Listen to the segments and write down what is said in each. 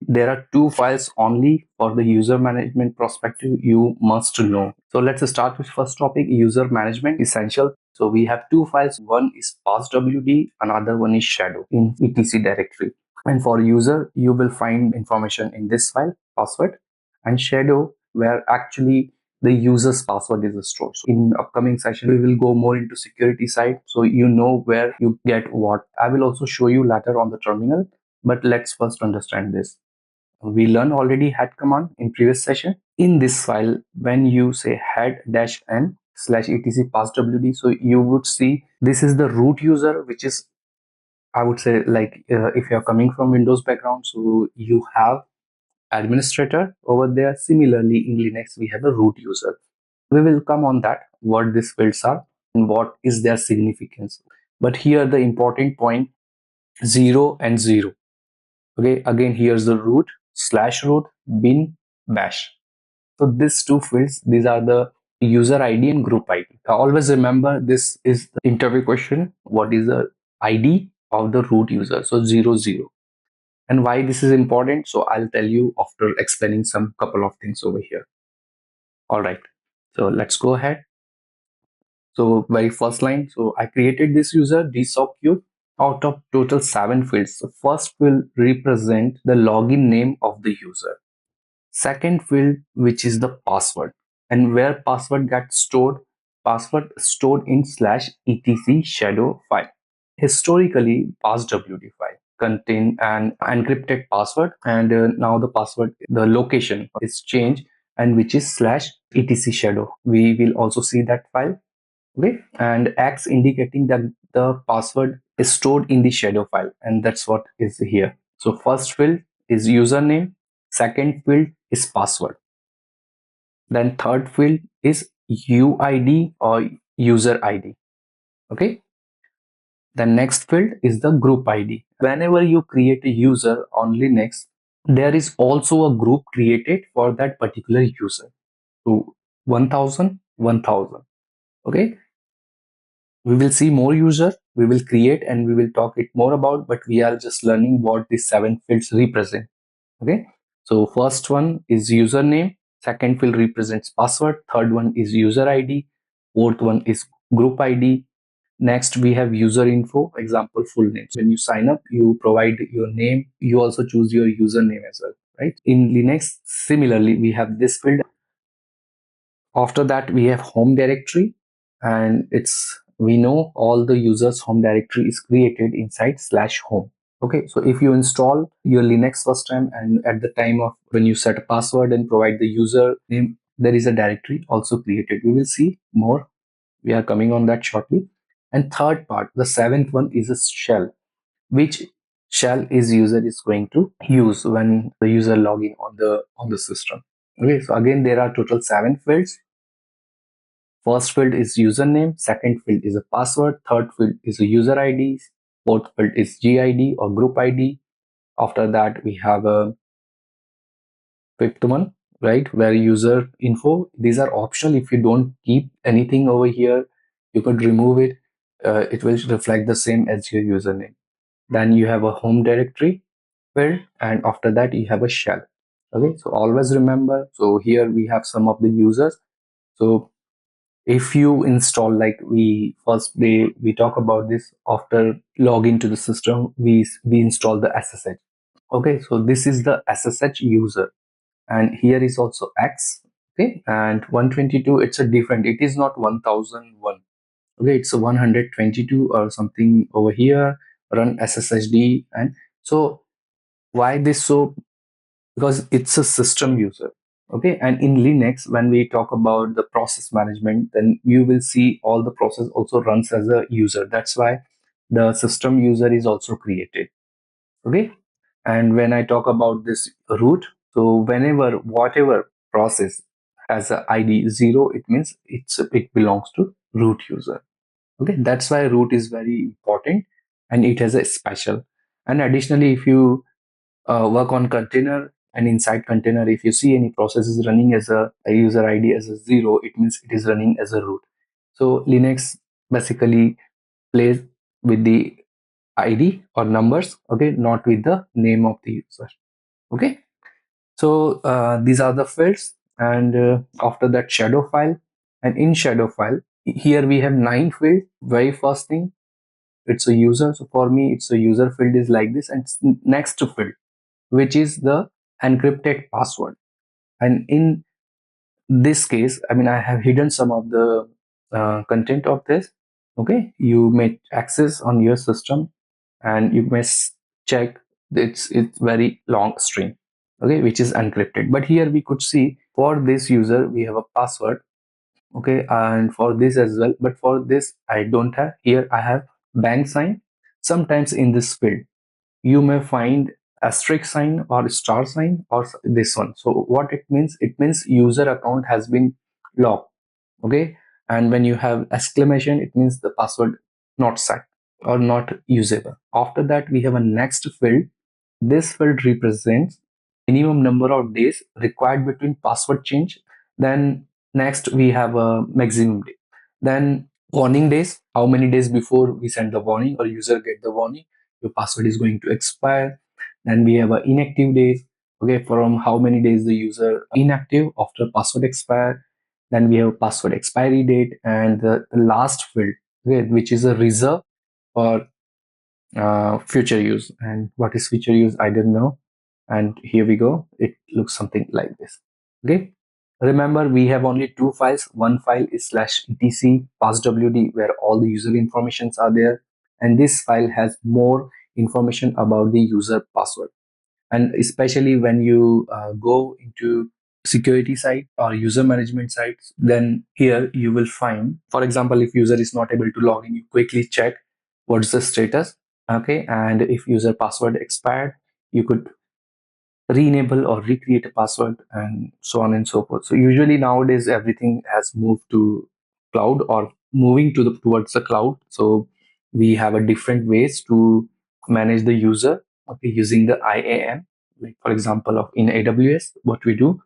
there are two files only for the user management perspective you must know. So let's start with first topic, user management essential. So we have two files. One is passwd, another one is shadow in etc directory. And for user, you will find information in this file, password, and shadow, where actually the user's password is stored. So in upcoming session, we will go more into security side, so you know where you get what. I will also show you later on the terminal, but let's first understand this. We learned already head command in previous session. In this file, when you say head-n slash etc passwd, so you would see this is the root user, which is, I would say, like if you're coming from Windows background, so you have administrator over there. Similarly, in Linux, we have a root user. We will come on that, what these fields are and what is their significance. But here the important point, 0 and 0. Okay, again, here's the root, slash root, bin, bash. So these two fields, these are the user ID and group ID. Always remember, this is the interview question. What is the ID of the root user? So 00. And why this is important, so I'll tell you after explaining some couple of things over here. All right, so let's go ahead. So very first line, so I created this user dsocq. Out of total 7 fields, the first will represent the login name of the user. Second field, which is the password, and where password gets stored, password stored in slash etc shadow file. Historically, passwd file contain an encrypted password, and now the password, the location is changed, and which is slash etc shadow. We will also see that file. Okay, and X indicating that the password is stored in the shadow file, and that's what is here. So first field is username, second field is password, then third field is UID or user ID. Okay, the next field is the group ID. Whenever you create a user on Linux, there is also a group created for that particular user. So 1000, 1000. Okay, we will see more user, we will create, and we will talk it more about, but we are just learning what these 7 fields represent. Okay, so first one is username, second field represents password, third one is user ID, fourth one is group ID. Next we have user info, example full name. When you sign up, you provide your name, you also choose your username as well, right? In Linux, similarly, we have this field. After that, we have home directory, and it's, we know all the users home directory is created inside slash home. Okay, so if you install your Linux first time, and at the time of when you set a password and provide the user name, there is a directory also created. We will see more. We are coming on that shortly. And third part, the seventh one, is a shell. Which shell is user is going to use when the user login on the system. Okay, so again, there are total 7 fields. First field is username, second field is a password, third field is a user ID, fourth field is GID or group ID. After that, we have a fifth one, right, where user info. These are optional. If you don't keep anything over here, you could remove it. It will reflect the same as your username. Then you have a home directory field, and after that you have a shell. Okay, so always remember. So here we have some of the users. So if you install, like we first day we talk about this, after login to the system, we install the SSH. Okay, so this is the SSH user, and here is also X. Okay, and 122, it's a different, it is not 1001. Okay, it's a 122 or something over here. Run SSHD. And so why this? So because it's a system user. Okay, and in Linux, when we talk about the process management, then you will see all the process also runs as a user. That's why the system user is also created. Okay, and when I talk about this root, so whenever whatever process has a ID 0, it means it belongs to root user. Okay, that's why root is very important, and it has a special. And additionally, if you work on container, and inside container, if you see any process is running as a user ID as a 0, it means it is running as a root. So Linux basically plays with the ID or numbers, okay, not with the name of the user. Okay, so these are the fields, and after that shadow file. And in shadow file, here we have 9 fields. Very first thing, it's a user. So for me, it's a user field is like this, and next field, which is the encrypted password. And in this case, I mean, I have hidden some of the content of this. Okay, you may access on your system, and you may check, it's very long string, okay, which is encrypted. But here we could see for this user we have a password, okay, and for this as well. But for this I don't have. Here I have bang sign. Sometimes in this field you may find asterisk sign or star sign or this one. So what it means, it means user account has been locked, okay. And when you have exclamation, it means the password not set or not usable. After that we have a next field. This field represents minimum number of days required between password change. Then next we have a maximum day. Then warning days, how many days before we send the warning or user get the warning your password is going to expire. Then we have a inactive days, okay, from how many days the user inactive after password expire. Then we have password expiry date, and the last field, okay, which is a reserve for future use. And what is future use, I don't know. And here we go, it looks something like this. Okay, remember we have only 2 files. One file is /etc passwd, where all the user informations are there, and this file has more information about the user password. And especially when you go into security site or user management sites, then here you will find, for example, if user is not able to log in, you quickly check what's the status, okay. And if user password expired, you could re-enable or recreate a password, and so on and so forth. So usually nowadays everything has moved to cloud or moving to the towards the cloud. So we have a different ways to manage the user, okay, using the IAM, like for example of in AWS what we do.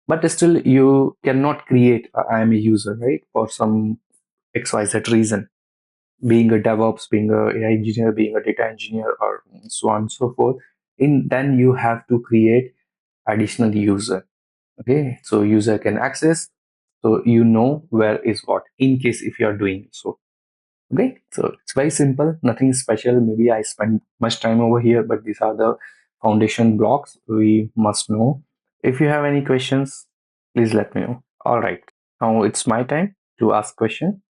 But still you cannot create I am a user, right, for some XYZ reason, being a DevOps, being a AI engineer, being a data engineer, or so on and so forth. In then you have to create additional user, okay, so user can access, so you know where is what in case if you are doing so. Okay, so it's very simple, nothing special. Maybe I spend much time over here, but these are the foundation blocks we must know. If you have any questions, please let me know. All right, now it's my time to ask question.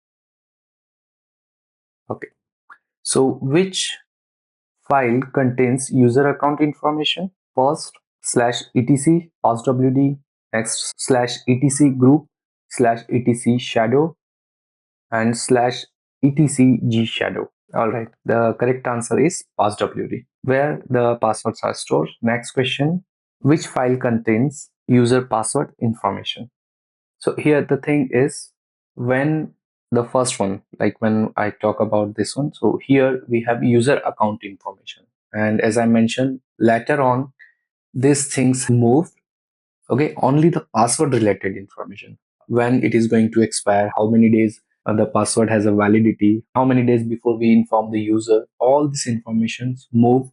Okay, so which file contains user account information? First /etc passwd, next /etc group /etc shadow, and /etc g shadow. All right, the correct answer is passwd, where the passwords are stored. Next question, which file contains user password information? So here the thing is, when the first one, like when I talk about this one, so here we have user account information. And as I mentioned, later on, these things move, okay, only the password related information, when it is going to expire, how many days the password has a validity, how many days before we inform the user, all this information move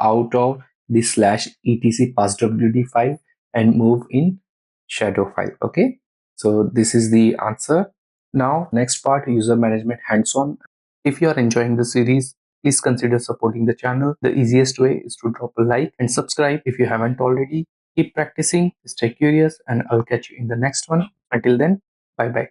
out of the /etc passwd file and move in shadow file. Okay, so this is the answer. Now next part, user management hands-on. If you are enjoying the series, please consider supporting the channel. The easiest way is to drop a like and subscribe if you haven't already. Keep practicing, stay curious, and I'll catch you in the next one. Until then, bye bye.